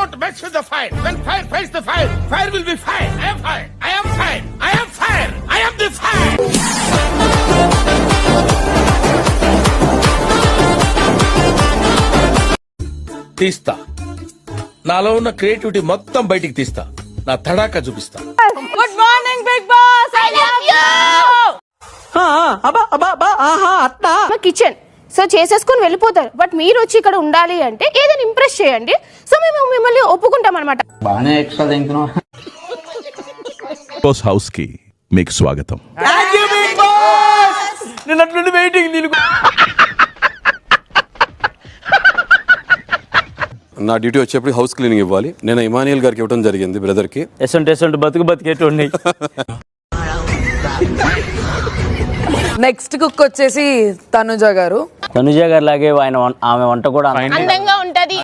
Don't mess with the fire. When fire fights the fire, fire will be fire. I am fire. I am fire. I am fire. I am the fire. తీస్తా, నాలో ఉన్న creativity మొత్తం బయటికి తీస్తా, నా తడాకా చూపిస్తా. Good morning big boss, I love you. Kitchen సో చేసేసుకుని వెళ్ళిపోతారు. బట్ మీరు వచ్చి ఇక్కడ ఉండాలి అంటే ఏదైనా ఇంప్రెస్ చేయండి. సో మేము మిమ్మల్ని ఒప్పుకుంటాం అనమాట. బాగానే ఎక్స్ట్రా తింటున్నాం. హౌస్ కి మీకు స్వాగతం. నిన్నట్లుండి వెయిటింగ్. నా డ్యూటీ వచ్చేప్పుడు హౌస్ క్లీనింగ్ ఇవ్వాలి. నేను ఇమానియల్ గారికి ఇవ్వడం జరిగింది, బ్రదర్ కి. ఎసంటి బతికేటోండి. నెక్స్ట్ కుక్ వచ్చేసి తనుజ గారు లాగే ఆమె వంట కూడా అందంగా ఉంటది.